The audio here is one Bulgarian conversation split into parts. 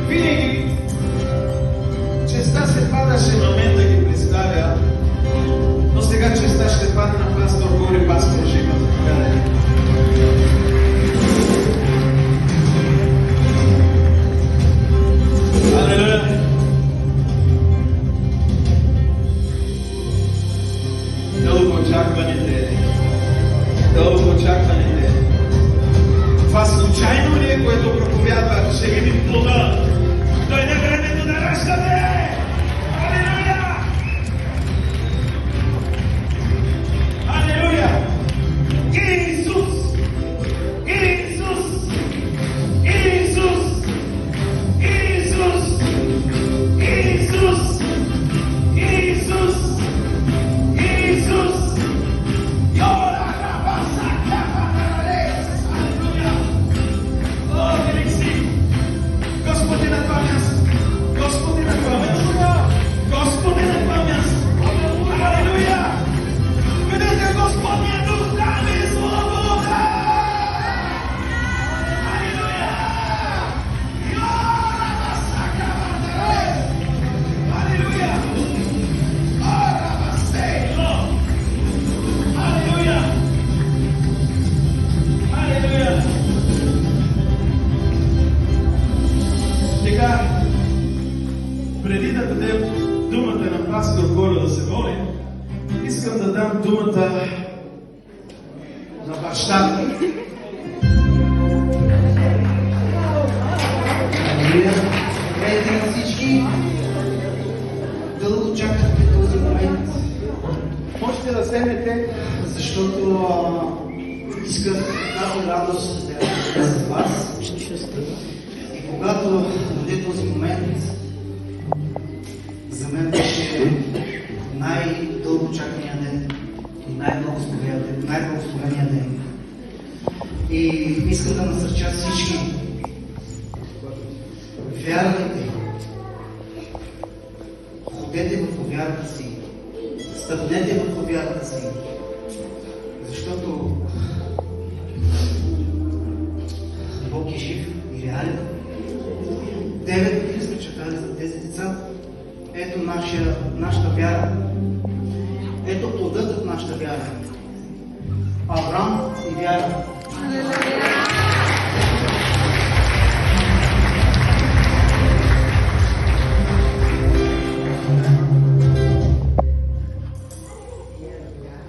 Винаги честа се падаше на мен да ги представя, но сега честа ще падне на пастор Гори, пастор Жива. Алелуя! Дълго очакваните. Това случайно ли е, което проповядва? Ще видим плода. Дойде времето да раждаме! Алелуя! Алелуя! Исус! Исус! Исус! Исус! Исус! Исус! Исус! Господи на това място! Господи на това място! Господи на това място! Алелуя! Видете Господния дух, даме свобода! Алелуя! Алелуя! Алелуя! Алелуя! Сега, преди да дадем думата на пастор Горо да се моли, искам да дам думата на бащата. Здравейте на всички! Дълго чакахте този момент. Можете да седнете, защото искам тази радост да е с вас. И когато дойде този момент, за мен беше най-дълго чакания ден и най-благословения ден. И искам да насърча всички. Вярвайте, ходете в вярата си, стъпнете в вярата си, защото Бог е жив и реален. 9 години сме чакали за тези деца. Ето нашата вяра. Ето плодът от нашата вяра. Авраам и вяра.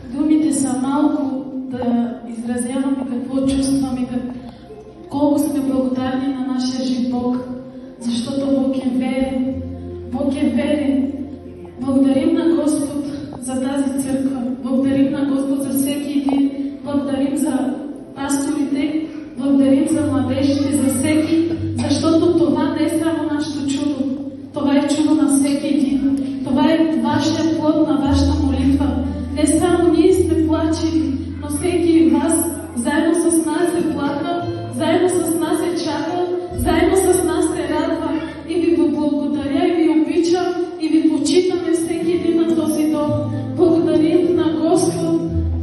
Думите са малко да изразяваме какво чувстваме, колко сме благодарни на нашия жив Бог, защото Бог е верен. Бог е верен. Благодарим на Господ за тази църква. Благодарим на Господ за всеки един. Благодарим за пасторите. Благодарим за младежите, за всеки, защото това не е само нашето чудо. Това е чудо на всеки един. Това е вашия плод на вашата молитва. Не само ние сме плачели, но всеки вас заедно с нас е плакал, заедно с нас е чакал, заедно с нас се радва. И ви благодаря, и ви обичам, и ви почитаме всеки един на този дом. Благодарим на Господ,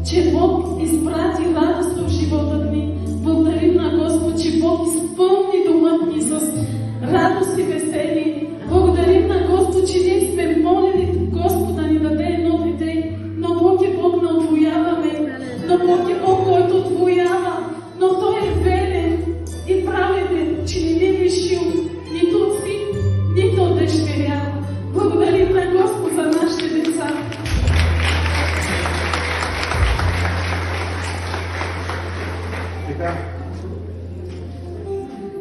че Бог изпрати радост в живота ни. Благодарим на Господ, че Бог изпълни домът ни с радост и весели. Благодарим на Господ, че ние сме молили Господ да ни даде едно дете. Но Бог е Бог на отвояване. Но Бог е Бог, който отвоява. Но Той е верен и праведен, че не ни е лишил нито от син, нито от дъщеря. Благодарим на Господ за нашите деца. Така.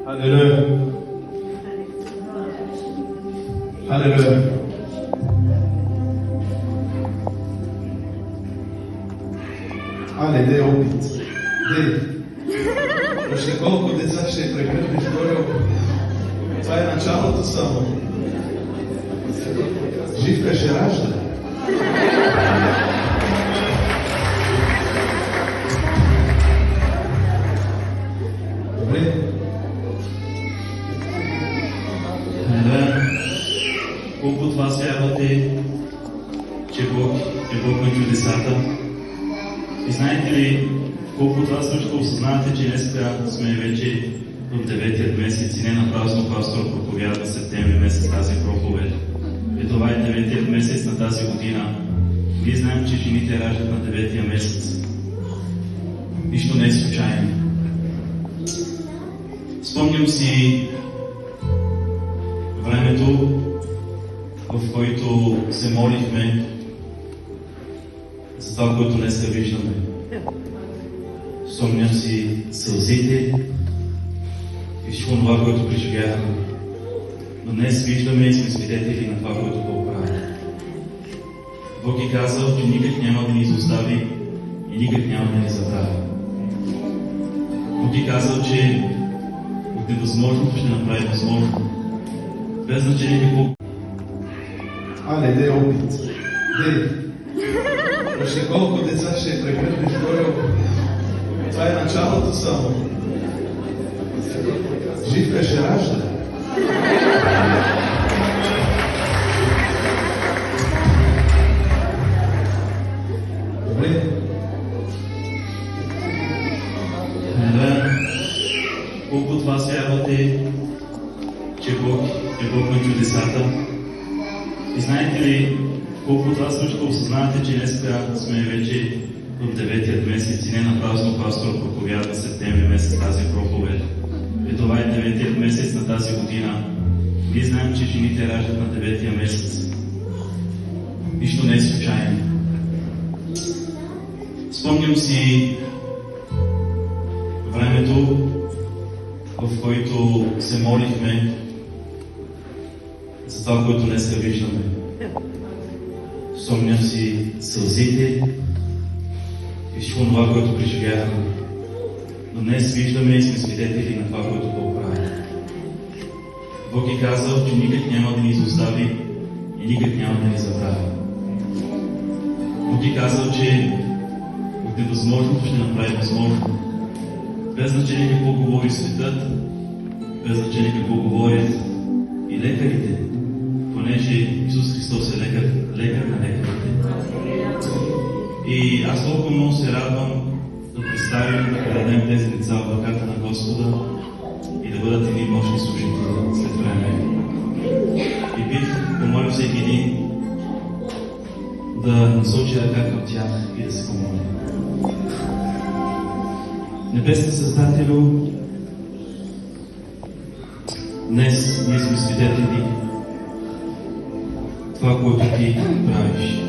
Алелуя. Алелуя. Але, де опит? Де? Още колко деца ще прегърнеш горе? Това е началото само. Живка ще ражда. Добре. Колко от вас вярвате, че Бог е Бог на чудесата? И знаете ли, Колко от вас също осъзнавате, че днес сме вече в 9-тият месец и не напразно пастор проповядва септември месец тази проповед. И това е 9-тият месец на тази година. Ние знаем, че жените раждат на 9-тия месец. Нищо не е случайно. Спомням си времето, в което се молихме за това, което днес виждаме. Спомням си сълзите и всичко това, което преживяхме. Но днес виждаме и сме свидетели на това, което Бог прави. Бог е казал, че никак няма да ни изостави и никак няма да ни забрави. Бог е казал, че от невъзможното ще направи възможно. Без значение какво. Але, де опит? Де? Още колко деца ще прегърнеш горе? Това е началото само. Живка ще ражда. Добре. Да. Колко от вас вярвате, че Бог е Бог на чудесата? И знаете ли, колко от вас също осъзнавате, че днес сме вече в 9-тият месец и не напразно пастор проповядва септември месец тази проповед. И това е 9-тият месец на тази година. Ние знаем, че жените раждат на 9-тия месец. Нищо не е случайно. Спомням си времето, в което се молихме за това, което днес виждаме. Спомням си сълзите и всичко това, което преживяхме. Но днес виждаме и сме свидетели на това, което Бог прави. Бог е казал, че никак няма да ни изостави и никак няма да ни забрави. Бог е казал, че от невъзможното ще направи възможно. Без значение какво говори светът, без значение какво говорят и лекарите, понеже Исус Христос е лекар на лекарите. И аз толкова много се радвам да представим, да предадем тези деца в ръката на Господа и да бъдат едни мощни служители след време. И бих помолил всеки един да насочи ръка към тях и да се помоли. Небесен Създателю, днес ние сме свидетели това, което Ти правиш.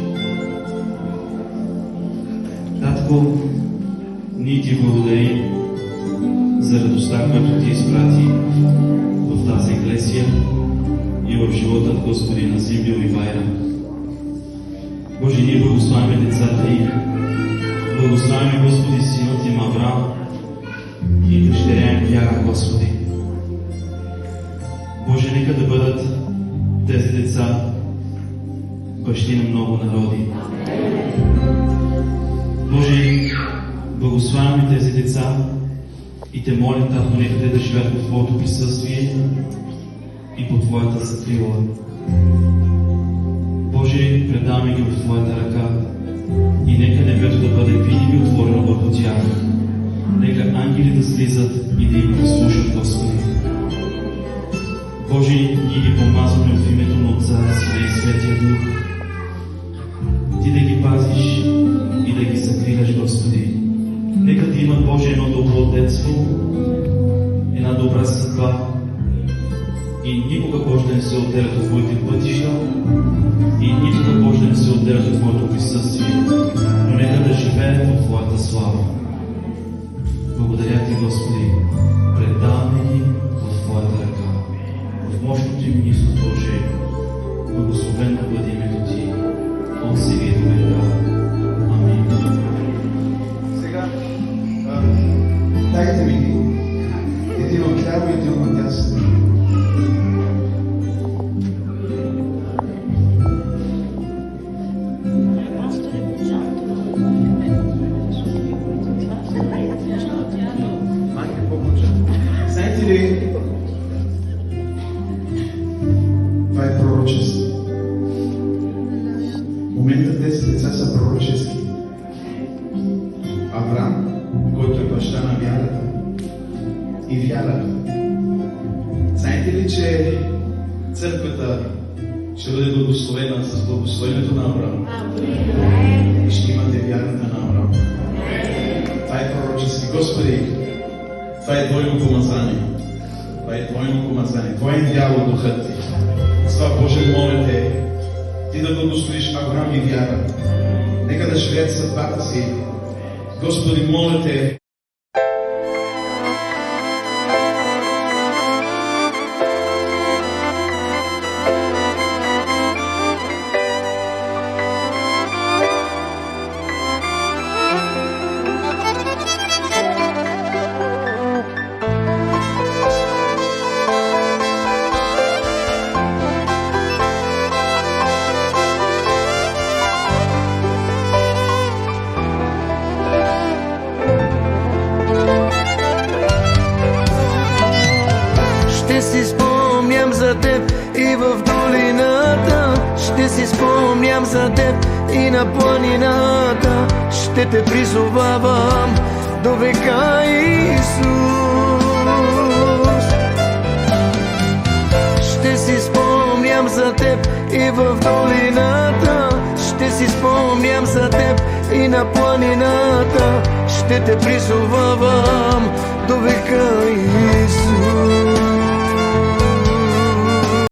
Татко, ние Ти благодарим за радостта, която Ти изпрати в тази еклесия и в живота, Господи, на Симбил и Вайра. Боже, ние благославяме децата им, благославяме, Господи, синът им Авраам и дъщеря им Вяра, Господи. Боже, нека да бъдат тези деца бащи на много народи. Боже, благославяме тези деца и Те молим, Татко, нека те да живеят в Твоето присъствие и по Твоята закрила. Боже, предаваме ги в Твоята ръка и нека небето да бъде винаги отворено върху тях. Нека ангели да слизат и да им послушат, Господи. Боже, ние ги помазваме в името на Отца, Сина и Светия Дух. Ти да ги пазиш и да ги закриляш, Господи. Нека да имат, Боже, едно добро детство, една добра съдба и никога, Боже, да не се отделят от Твоите пътища и никога, Боже, да не се отделят от Твоето присъствие, но нека да живеят в Твоята слава. Благодаря Ти, Господи, предаваме ги в Твоята ръка. В мощното им Исус, Боже, благословено бъде името Ти от сега и до века. Амин. Сега, дайте ми един от ляво и един от дясно. Знаете ли, това е пророчество. В момента тези деца са пророчески. Авраам, вяра. Знаете ли, че църквата ще бъде благословена с благословението на Авраам? И ще имате вярата на Авраам. Това е пророчески. Господи, това е Твоето помазание. Това е Твоето помазание. Това е дяло духът Ти. С това, Боже, моля Те, Ти да благословиш Авраам и вяра. Нека да живеят съдбата си. Господи, моля Те, Ще си спомням за теб и в долината, ще си спомням за теб и на планината. Ще те призовавам до века, Исус. Ще си спомням за теб и в долината, ще си спомням за теб и на планината. Ще те призовавам до века, Исус.